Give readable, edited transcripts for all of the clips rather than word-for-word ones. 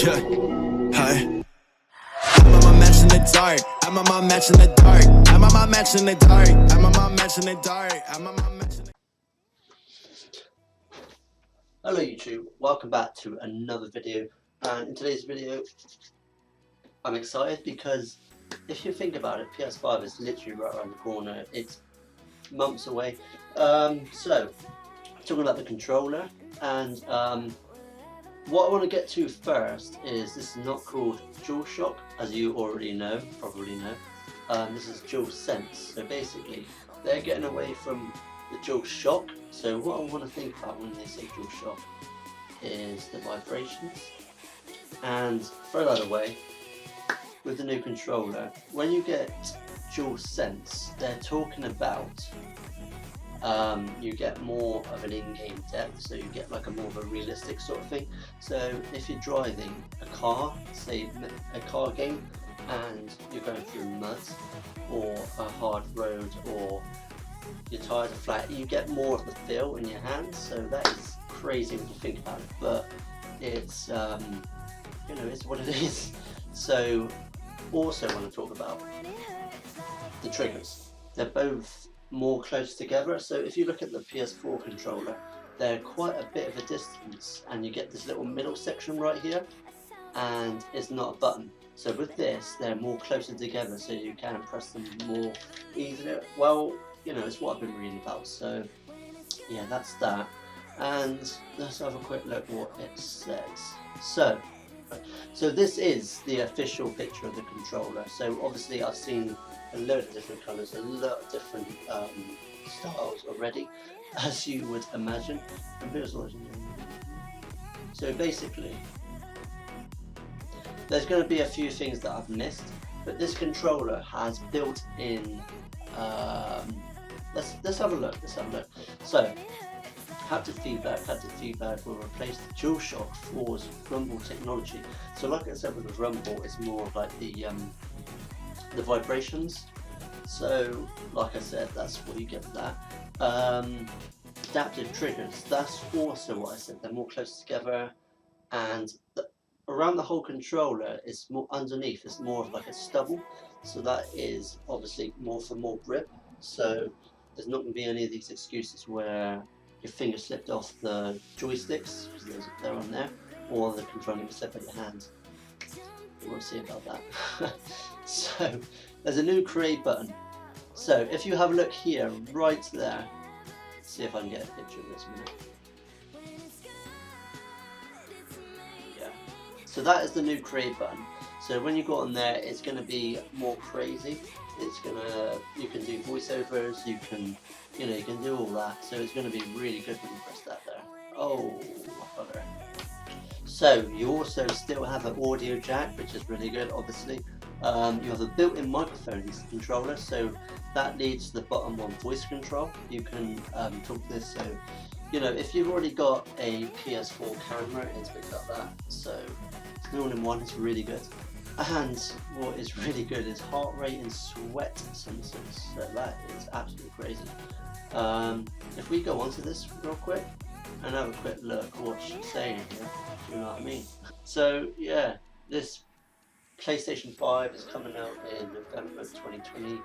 Yeah, hi. I'm on my match in the dark. I'm on my match in the dark. I'm on my match in the dark. I'm on my match in the dark. I'm on my match in the Hello YouTube, welcome back to another video, and in today's video I'm excited because if you think about it, PS5 is literally right around the corner. It's months away. So talking about the controller, and what I want to get to first is this is not called DualShock, as you already know, probably know. This is DualSense. So basically they're getting away from the DualShock. So what I want to think about when they say DualShock is the vibrations, and throw that away. With the new controller, when you get DualSense, they're talking about you get more of an in-game depth, so you get like a more of a realistic sort of thing. So if you're driving a car, say a car game, and you're going through mud or a hard road, or your tyres are flat, you get more of the feel in your hands. So that is crazy when you think about it, but it's you know, it's what it is. So also want to talk about the triggers. They're both more close together. So if you look at the PS4 controller, they're quite a bit of a distance, and you get this little middle section right here, and it's not a button. So with this, they're more closer together, so you can press them more easily. Well, you know, it's what I've been reading about. So yeah, that's that. And let's have a quick look what it says. So this is the official picture of the controller. So obviously I've seen a load of different colours, a lot of different styles already, as you would imagine. So basically, there's going to be a few things that I've missed, but this controller has built-in. Let's have a look. So, Haptic Feedback will replace the DualShock 4's rumble technology. So like I said, with the rumble, it's more of like the vibrations. So like I said, that's what you get with that. Adaptive triggers, that's also what I said. They're more close together, and around the whole controller, it's more underneath. It's more of like a stubble. So that is obviously more for more grip. So there's not going to be any of these excuses where your finger slipped off the joysticks, because they're on there, or the controller will slip out your hand. We'll see about that. So there's a new create button. So if you have a look here, right there, see if I can get a picture of this a minute. Yeah. So that is the new create button. So when you go on there, it's going to be more crazy. You can do voiceovers, you can do all that. So it's going to be really good when you press that there. Oh, bugger. So you also still have an audio jack, which is really good, obviously. You have a built-in microphone in the controller, so that leads to the bottom one voice control. You can talk to this, so you know, if you've already got a PS4 camera, it's picked up that. So it's an all-in-one, it's really good. And what is really good is heart rate and sweat sensors. So that is absolutely crazy. If we go onto this real quick and have a quick look what she's saying here, you know what I mean? So yeah, this PlayStation 5 is coming out in November 2020.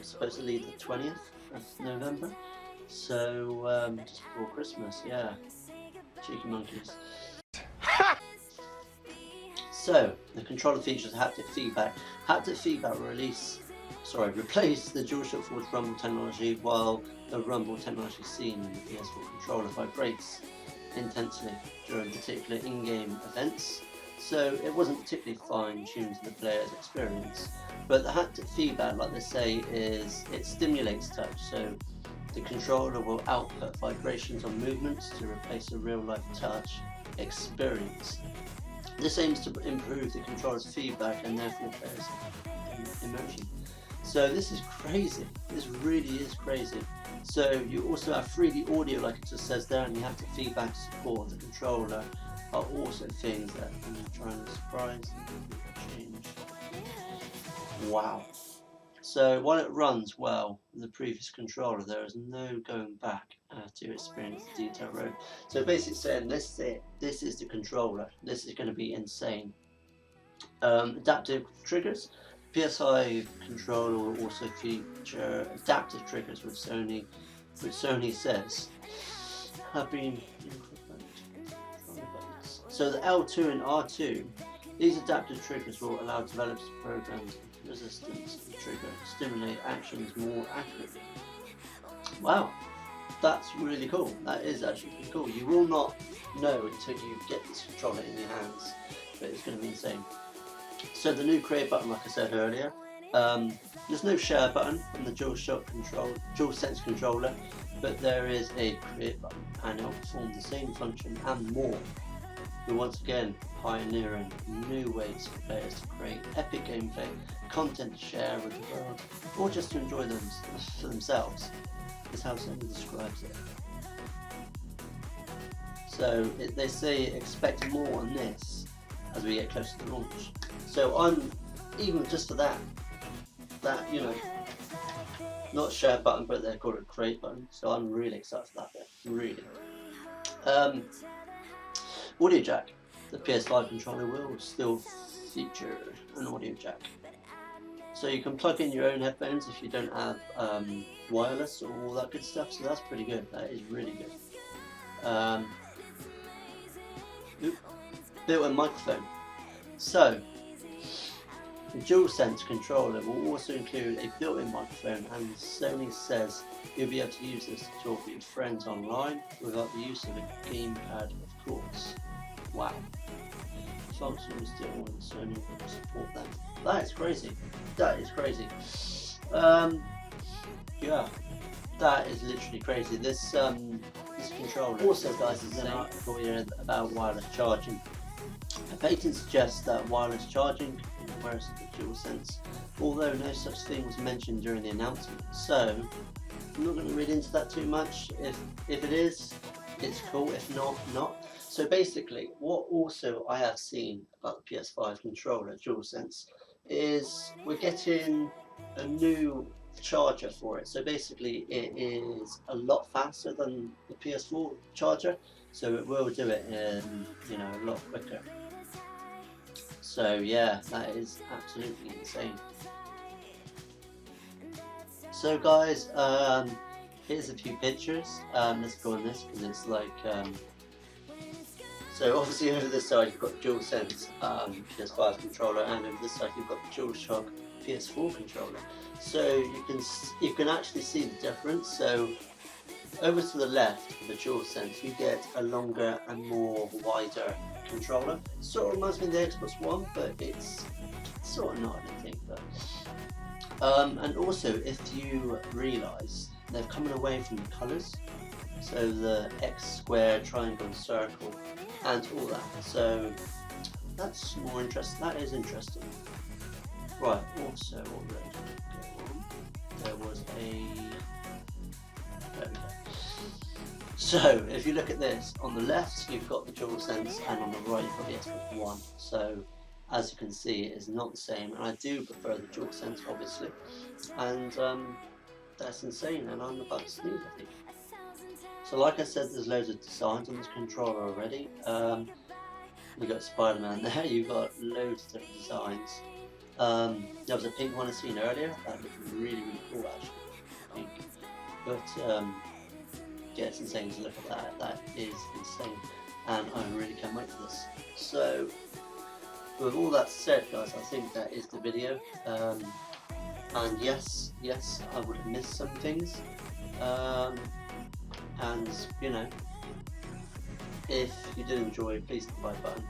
Supposedly the 20th of November. So just before Christmas, yeah. Cheeky monkeys. So the controller features haptic feedback. Haptic feedback will replace the DualShock 4's rumble technology, while the rumble technology seen in the PS4 controller vibrates intensely during particular in-game events. So it wasn't particularly fine-tuned to the player's experience. But the haptic feedback, like they say, it stimulates touch. So the controller will output vibrations on movements to replace a real-life touch experience. This aims to improve the controller's feedback and therefore players' emotion. So this is crazy. This really is crazy. So you also have 3D audio, like it just says there, and you have to feedback to support the controller are also things that I'm trying to surprise and change. Wow. So while it runs well, the previous controller, there is no going back. to experience the detail road. So basically saying this is it. This is the controller. This is going to be insane. Adaptive triggers. PS5 controller will also feature adaptive triggers, which Sony says have been incorporated. So the L2 and R2, these adaptive triggers will allow developers to program resistance to the trigger, stimulate actions more accurately. Wow, that's really cool. That is actually pretty cool. You will not know until you get this controller in your hands, but it's going to be insane. So the new create button, like I said earlier, there's no share button on the DualSense controller, but there is a create button, and it will perform the same function and more. We're once again pioneering new ways for players to create epic gameplay, content to share with the world, or just to enjoy them for themselves, is how Sony describes it. So they say expect more on this as we get closer to launch. So I'm, even just for that you know, not share button, but they call it create button, so I'm really excited for that bit, really. Audio jack. The PS5 controller will still feature an audio jack. So you can plug in your own headphones if you don't have wireless or all that good stuff, so that's pretty good. That is really good. Built-in microphone. So the DualSense controller will also include a built-in microphone, and Sony says you'll be able to use this to talk with your friends online without the use of a gamepad, of course. Wow. Function is still on Sony will support that. That is crazy. That is crazy. Yeah, that is literally crazy. This controller. Also, guys, is an article here about wireless charging. A patent suggests that wireless charging in comparison to DualSense, although no such thing was mentioned during the announcement. So I'm not going to read into that too much. If it is, it's cool. If not, not. So basically, what also I have seen about the PS5 controller DualSense is we're getting a new charger for it. So basically, it is a lot faster than the PS4 charger, so it will do it in, you know, a lot quicker. So yeah, that is absolutely insane. So guys, here's a few pictures. Let's go on this because it's like. So obviously over this side you've got DualSense PS5 controller, and over this side you've got the DualShock PS4 controller. So you can actually see the difference. So over to the left of the DualSense you get a longer and more wider controller. Sort of reminds me of the Xbox One, but it's sort of not, I think. But and also, if you realise, they're coming away from the colours. So the X, square, triangle, and circle, and all that. So that's more interesting. That is interesting. Right. Also, what we're going to go on, there was a. There we go. So if you look at this, on the left you've got the DualSense, and on the right you've got the Xbox One. So as you can see, it is not the same, and I do prefer the DualSense, obviously. And that's insane, and I'm about to sneeze, I think. So like I said, there's loads of designs on this controller already. You've got Spider-Man there, you've got loads of different designs. There was a pink one I seen earlier, that looked really, really cool actually, pink. But yeah, it's insane to look at that, that is insane. And I really can't wait for this. So, with all that said guys, I think that is the video. And yes, I would have missed some things. And you know, if you did enjoy, please hit the like button,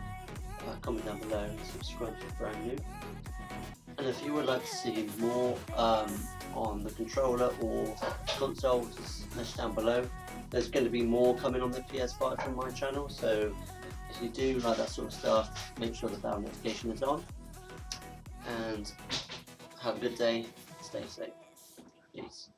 comment down below, and subscribe if you're brand new. And if you would like to see more on the controller or console, just message down below. There's going to be more coming on the PS5 from my channel, so if you do like that sort of stuff, make sure the bell notification is on. And have a good day, stay safe, peace.